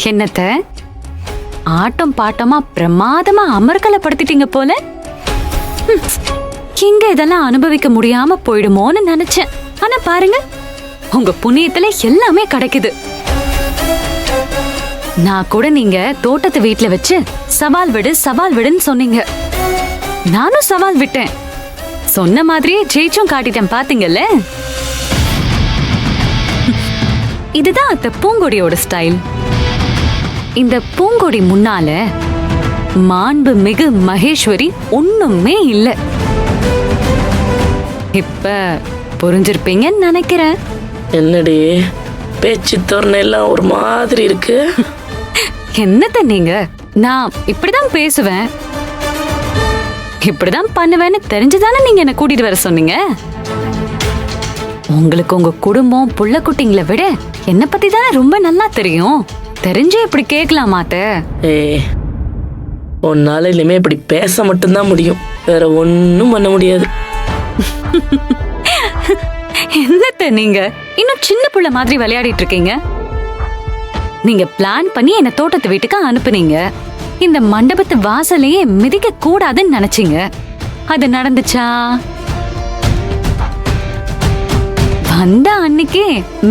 என்னத்த ஆட்டம் பாட்டமா பிரமாதமா அமர்கலப்படுத்திட்டீங்க போல. எங்க இதெல்லாம் அனுபவிக்க முடியாம போயிடுமோன்னு நினைச்சேன். ஆனா பாருங்க, உங்க புண்ணியத்துல எல்லாமே கிடைக்குது. நான் கூட நீங்க தோட்டத்தை வீட்டுல வச்சு சவால் விடு சவால் விடுன்னு சொன்னீங்க. நானும் சவால் விட்டேன். சொன்ன மாதிரியே ஜெயிச்சும் காட்டிட்டேன் பாத்தீங்கல்ல. இதுதான் அந்த பூங்கொடியோட ஸ்டைல். இந்த பூங்கொடி முன்னால மாண்பு மிகு மகேஸ்வரி ஒண்ணுமே இல்ல. இப்ப புரிஞ்சிருப்பீங்கன்னு நினைக்கிறேன். என்னடி பேச்சு தோரணை எல்லாம் ஒரு மாதிரி இருக்கு. என்னத்த நீங்க, நான் இப்படிதான் பேசுவேன், இப்படிதான் பண்ணுவேன்னு தெரிஞ்சுதானே நீங்க என்ன கூட்டிட்டு வர சொன்னீங்க. உங்களுக்கு உங்க குடும்பம் புள்ள குட்டிங்களை விட என்ன பத்தி தானே ரொம்ப நல்லா தெரியும். தெரிஞ்சே இப்படி கேட்கலாமாத்த? உன்னால இனிமே இப்படி பேச மட்டும்தான் முடியும், வேற ஒன்னும் பண்ண முடியாது. என்னத்த நீங்க இன்னும் சின்ன புள்ள மாதிரி விளையாடிட்டு இருக்கீங்க. நீங்க பிளான் பண்ணி என்ன தோட்டத்து வீட்டுக்கு அனுப்புனீங்க. இந்த மண்டபத்து வாசலையே மிதிக்க கூடாதுன்னு நினைச்சீங்க. அது நடந்துச்சா? வந்த அன்னைக்கு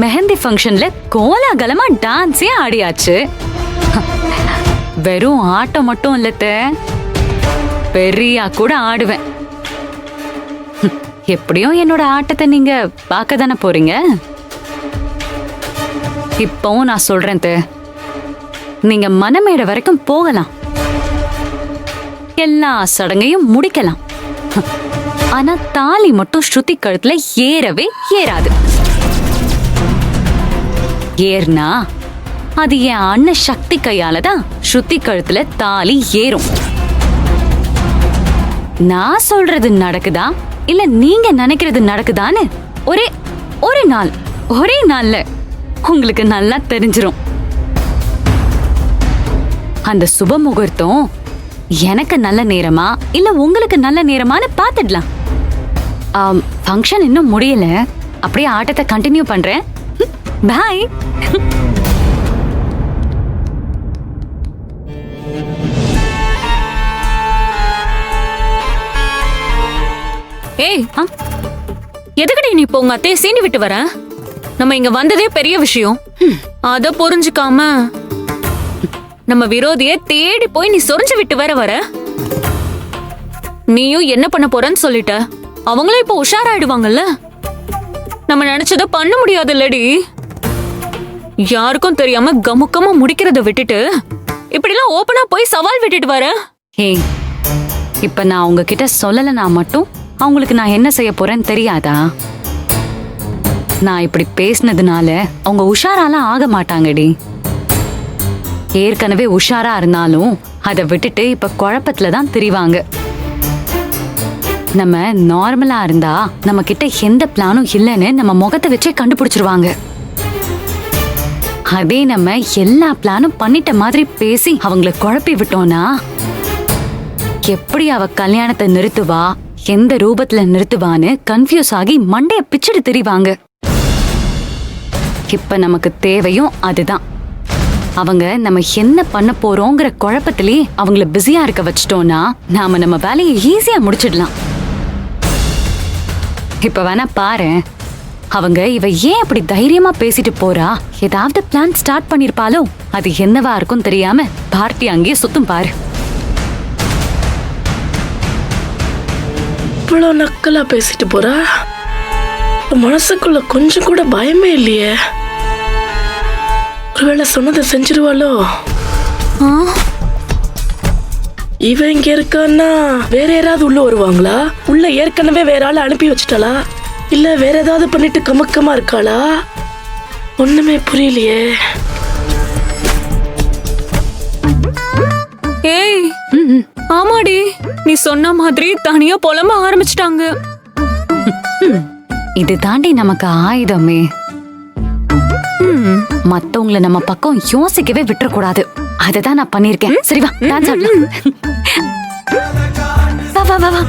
மெஹந்தி ஃபங்க்ஷன்ல கோலாகலமா டான்ஸே ஆடியாச்சு. வெறும் ஆட்டம் மட்டும் இல்லத்த, பெரியா கூட ஆடுவேன். எப்படியும் என்னோட ஆட்டத்தை நீங்க பார்க்க தானே போறீங்க. இப்பவும் நான் சொல்றேன், நீங்க மனமேடை வரைக்கும் போகலாம், எல்லா சடங்கையும் முடிக்கலாம். ஆனா தாலி மட்டும் ஸ்ருதி கழுத்துல ஏறவே ஏறாது. ஏறினா அது என் அண்ணன் சக்தி கையால தான் ஸ்ருதி கழுத்துல தாலி ஏறும். நான் சொல்றது நடக்குதா இல்ல நீங்க நினைக்கிறது நடக்குதான்னு ஒரே நாள்ல உங்களுக்கு நல்லா தெரிஞ்சிரும். அந்த சுப முகூர்த்தம் எனக்கு நல்ல நேரமா இல்ல உங்களுக்கு நல்ல நேரமான்னு பாத்துடலாம். ஃபங்க்ஷன் இன்னும் முடியல, அப்படியே ஆட்டத்தை கண்டினியூ பண்றேன். பாய். ஏய், எதுக்கடி நீ இப்போ உங்க அத்தையை சீண்டி விட்டு வர? நம்ம இங்க வந்ததே பெரிய விஷயம். அத புரிஞ்சுக்காம நம்ம விரோதிய தேடி போய் நீ சொரிஞ்சு விட்டு வர நீயும் என்ன பண்ண போறன்னு சொல்லிட்ட. அவங்களும் இப்ப உஷாராயிடுவாங்கல்ல. நம்ம நினைச்சத பண்ண முடியாது இல்லடி. யாருக்கும் தெரியாம கமுக்கமா முடிக்கிறத விட்டுட்டு இப்படிலாம் ஓபனா போய் சவால் விட்டுட்டு வர. ஏய், இப்ப நான் உங்ககிட்ட சொல்லலனா மட்டும் அவங்களுக்கு நான் என்ன செய்ய போறேன்னு தெரியாதா? நான் இப்படி பேசினதுனால அவங்க உஷாராலாம் ஆக மாட்டாங்கடி. ஏற்கனவே உஷாரா இருந்தாலும் அதை விட்டுட்டு இப்ப குழப்பத்துல தான் திரிவாங்க. நம்ம நார்மலா இருந்தா நம்ம கிட்ட எந்த பிளானும் இல்லைன்னு நம்ம முகத்தை வச்சே கண்டுபிடிச்சிருவாங்க. அதே நம்ம எல்லா பிளானும் பண்ணிட்ட மாதிரி பேசி அவங்கள குழப்பி விட்டோம்னா எப்படி அவ கல்யாணத்தை நிறுத்துவா, எந்த ரூபத்துல நிறுத்துவான்னு கன்ஃபியூஸ் ஆகி மண்டைய பிச்சுட்டு திரிவாங்க. இப்ப நமக்கு தேவையும் அதுதான். அவங்க நம்ம என்ன பண்ண போறோங்கிற குழப்பத்திலே அவங்கள பிஸியா இருக்க வச்சிட்டோம்னா நாம நம்ம வேலையை ஈஸியா முடிச்சிடலாம். இப்ப வேணா பாரு, அவங்க இவ ஏன் அப்படி தைரியமா பேசிட்டு போறா, ஏதாவது பிளான் ஸ்டார்ட் பண்ணிருப்பாளோ, அது என்னவா இருக்கும் தெரியாம பார்ட்டி அங்கேயே சுத்தும் பாரு. இவ்வளவு நக்கலா பேசிட்டு போறா, மனசுக்குள்ள கொஞ்சம் கூட பயமே இல்லையே. ஒருவேளை சொன்னதை செஞ்சிருவாளோ? இவ இங்க இருக்கான்னா வேற யாராவது உள்ள வருவாங்களா? உள்ள ஏற்கனவே வேற ஆளை அனுப்பி வச்சுட்டாளா? இல்ல வேற ஏதாவது பண்ணிட்டு கமக்கமா இருக்காளா? ஒண்ணுமே புரியலையே. ஏய், ஆமாடி, நீ சொன்ன மாதிரி தனியா புலம்ப ஆரம்பிச்சிட்டாங்க. இது தாண்டி நமக்கு ஆயுதமே. மத்தவங்களை நம்ம பக்கம் யோசிக்கவே விட்டுறக்கூடாது. அததான் நான் பண்ணிருக்கேன். சரி வா, டான்ஸ் ஆடலாம். வா வா வா வா.